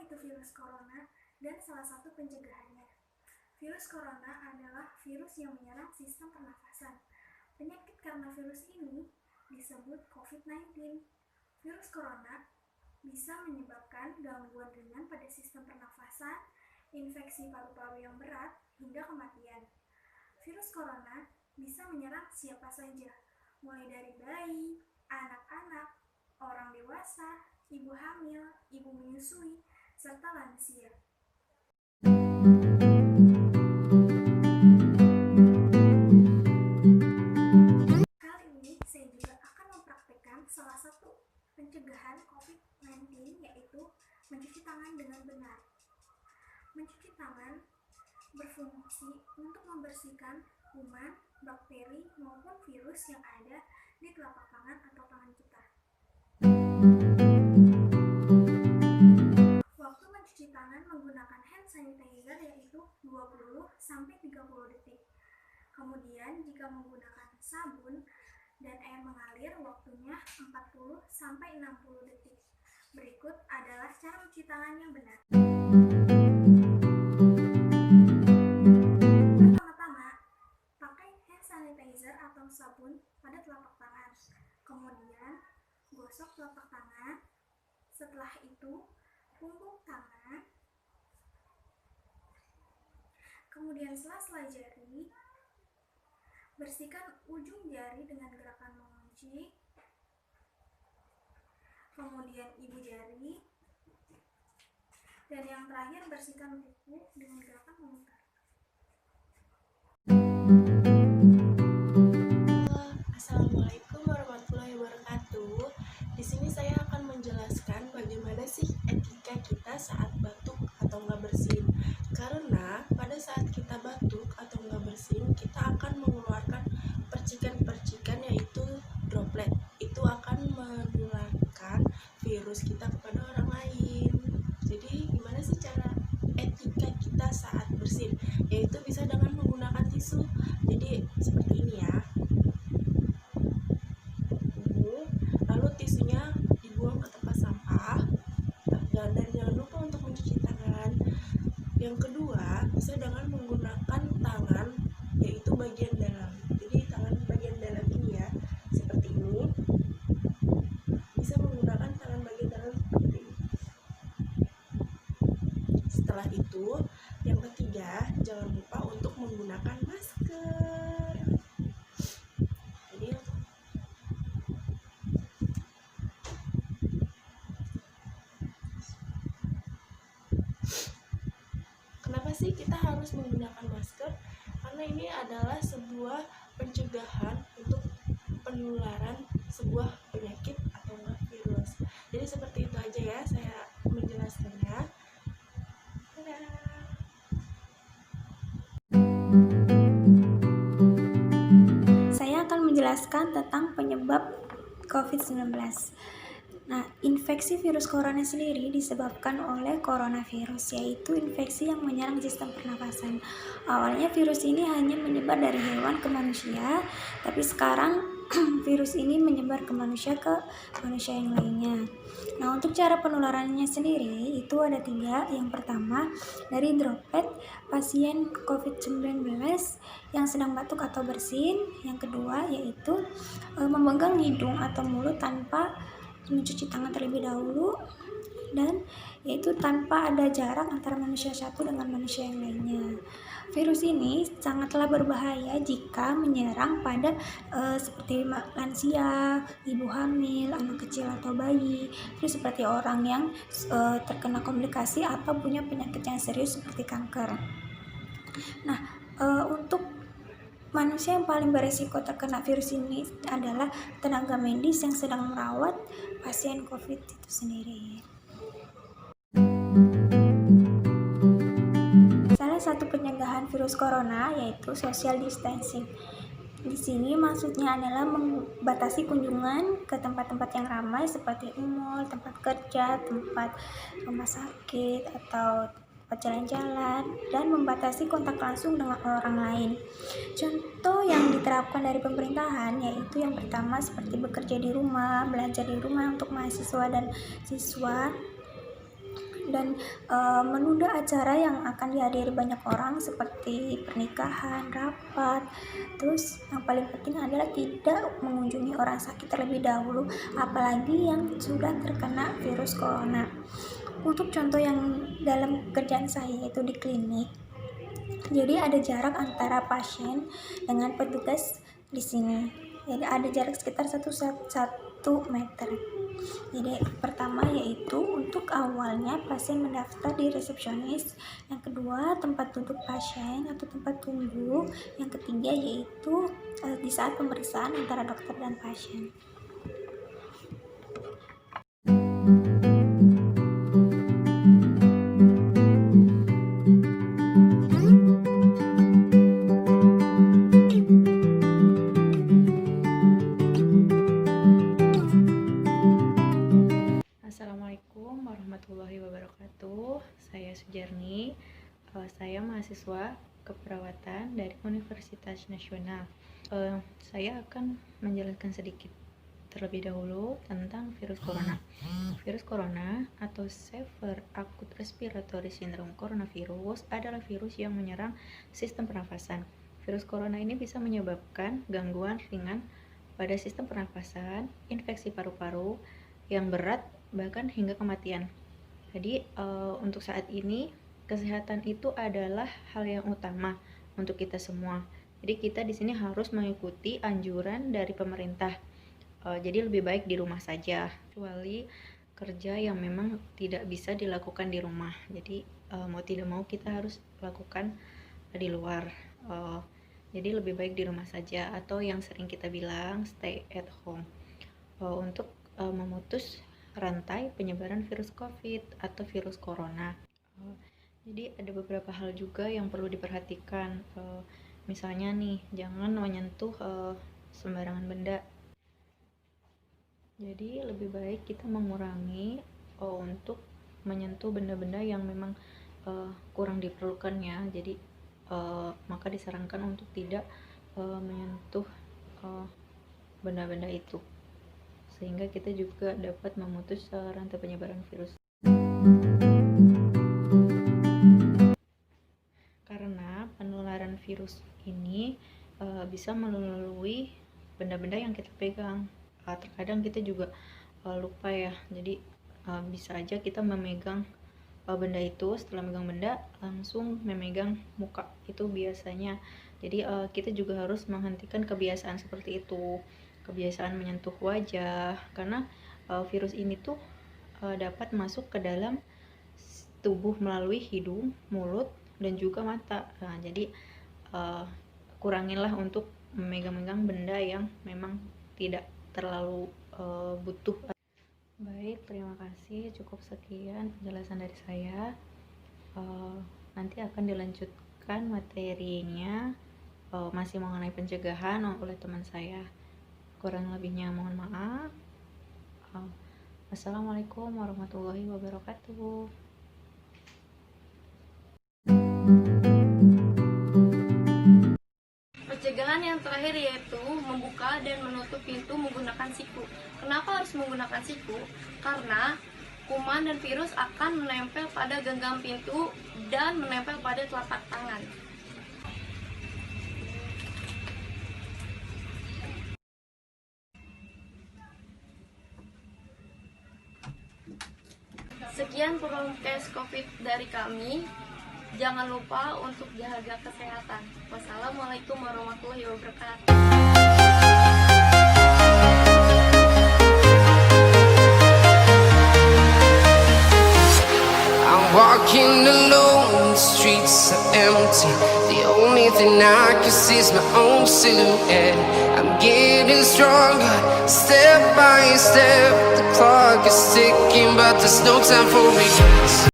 itu virus corona dan salah satu pencegahannya. Virus corona adalah virus yang menyerang sistem pernafasan. Penyakit karena virus ini disebut COVID-19. Virus corona bisa menyebabkan gangguan ringan pada sistem pernafasan, infeksi paru-paru yang berat, hingga kematian. Virus corona bisa menyerang siapa saja, mulai dari bayi, anak-anak, orang dewasa, ibu hamil, ibu menyusui, serta lansia. Kali ini saya juga akan mempraktikkan salah satu pencegahan COVID-19, yaitu mencuci tangan dengan benar. Mencuci tangan berfungsi untuk membersihkan kuman, bakteri, maupun virus yang ada di telapak tangan atau tangan kita. Waktu mencuci tangan menggunakan hand sanitizer yaitu 20-30 detik. Kemudian jika menggunakan sabun dan air mengalir, waktunya 40-60 detik. Berikut adalah cara mencuci tangan yang benar. Pertama-tama, pakai hand sanitizer atau sabun pada telapak tangan. Kemudian gosok telapak tangan. Setelah itu punggung tangan. Kemudian sela-sela jari. Bersihkan ujung jari dengan gerakan mengunci. Kemudian ibu jari. Dan yang terakhir, bersihkan kuku dengan gerakan memutar. Assalamualaikum warahmatullahi wabarakatuh. Di sini saya akan menjelaskan bagaimana sih etika kita saat batuk atau nggak bersin. Karena pada saat kita batuk atau nggak bersin, kita akan mengeluarkan percikan-percikan yaitu droplet. Itu akan menularkan virus kita kepada orang lain. Jadi gimana sih cara etika kita saat bersin? Yaitu bisa dengan menggunakan tisu. Jadi seperti ini ya. Lalu tisunya dibuang ke tempat sampah, dan jangan lupa untuk mencuci tangan. Yang kedua, bisa dengan menggunakan tangan, yaitu bagian dalam. Jadi tangan bagian dalam ini ya, seperti ini. Bisa menggunakan tangan bagian dalam seperti ini. Setelah itu, yang ketiga, jangan lupa untuk menggunakan masker. Jadi kenapa sih kita harus menggunakan masker? Karena ini adalah sebuah pencegahan untuk penularan sebuah penyakit atau virus. Jadi seperti itu aja ya saya menjelaskannya. Saya akan menjelaskan tentang penyebab COVID-19. Nah, infeksi virus corona sendiri disebabkan oleh coronavirus, yaitu infeksi yang menyerang sistem pernafasan. Awalnya virus ini hanya menyebar dari hewan ke manusia, tapi sekarang virus ini menyebar ke manusia yang lainnya. Nah, untuk cara penularannya sendiri itu ada 3. Yang pertama, dari droplet pasien COVID-19 yang sedang batuk atau bersin. Yang kedua, yaitu memegang hidung atau mulut tanpa mencuci tangan terlebih dahulu, dan yaitu tanpa ada jarak antara manusia satu dengan manusia yang lainnya. Virus ini sangatlah berbahaya jika menyerang pada seperti lansia, ibu hamil, anak kecil atau bayi, terus seperti orang yang terkena komplikasi atau punya penyakit yang serius seperti kanker. Nah, untuk manusia yang paling berisiko terkena virus ini adalah tenaga medis yang sedang merawat pasien COVID itu sendiri. Salah satu pencegahan virus corona yaitu social distancing. Di sini maksudnya adalah membatasi kunjungan ke tempat-tempat yang ramai seperti mall, tempat kerja, tempat rumah sakit, atau jalan-jalan, dan membatasi kontak langsung dengan orang lain. Contoh yang diterapkan dari pemerintahan yaitu yang pertama seperti bekerja di rumah, belajar di rumah untuk mahasiswa dan siswa, dan menunda acara yang akan dihadiri banyak orang seperti pernikahan, rapat. Terus yang paling penting adalah tidak mengunjungi orang sakit terlebih dahulu, apalagi yang sudah terkena virus corona. Untuk contoh yang dalam pekerjaan saya itu di klinik, jadi ada jarak antara pasien dengan petugas di sini. Jadi ada jarak sekitar 1 meter. Jadi pertama yaitu untuk awalnya pasien mendaftar di resepsionis, yang kedua tempat duduk pasien atau tempat tunggu, yang ketiga yaitu di saat pemeriksaan antara dokter dan pasien. Assalamualaikum warahmatullahi wabarakatuh. Saya Sujarni. Saya mahasiswa keperawatan dari Universitas Nasional. Saya akan menjelaskan sedikit terlebih dahulu tentang virus corona. Virus corona atau Severe Acute Respiratory Syndrome Coronavirus adalah virus yang menyerang sistem pernafasan. Virus corona ini bisa menyebabkan gangguan ringan pada sistem pernafasan, infeksi paru-paru yang berat, bahkan hingga kematian. Jadi untuk saat ini kesehatan itu adalah hal yang utama untuk kita semua. Jadi kita di sini harus mengikuti anjuran dari pemerintah. Jadi lebih baik di rumah saja, kecuali kerja yang memang tidak bisa dilakukan di rumah. Jadi mau tidak mau kita harus lakukan di luar. Jadi lebih baik di rumah saja, atau yang sering kita bilang stay at home. Untuk memutus rantai penyebaran virus COVID atau virus corona. Jadi ada beberapa hal juga yang perlu diperhatikan. Misalnya nih, jangan menyentuh sembarangan benda. Jadi lebih baik kita mengurangi untuk menyentuh benda-benda yang memang kurang diperlukan ya. Jadi maka disarankan untuk tidak menyentuh benda-benda itu, sehingga kita juga dapat memutus rantai penyebaran virus. Karena penularan virus ini bisa melalui benda-benda yang kita pegang. Terkadang kita juga lupa ya, jadi bisa aja kita memegang benda itu, setelah memegang benda langsung memegang muka, itu biasanya. Jadi kita juga harus menghentikan kebiasaan seperti itu, kebiasaan menyentuh wajah, karena virus ini tuh dapat masuk ke dalam tubuh melalui hidung, mulut, dan juga mata. Nah, jadi kuranginlah untuk memegang-megang benda yang memang tidak terlalu butuh. Baik, terima kasih. Cukup sekian penjelasan dari saya. Nanti akan dilanjutkan materinya masih mengenai pencegahan oleh teman saya. Kurang lebihnya mohon maaf. Assalamualaikum warahmatullahi wabarakatuh. Pencegahan yang terakhir yaitu membuka dan menutup pintu menggunakan siku. Kenapa harus menggunakan siku? Karena kuman dan virus akan menempel pada genggam pintu dan menempel pada telapak tangan. Sekian prokes COVID dari kami. Jangan lupa untuk jaga kesehatan. Wassalamualaikum warahmatullahi wabarakatuh. I'm walking alone, the streets are empty. The only thing I can see is my own silhouette. I'm getting stronger, step by step. The clock is ticking, but there's no time for regrets.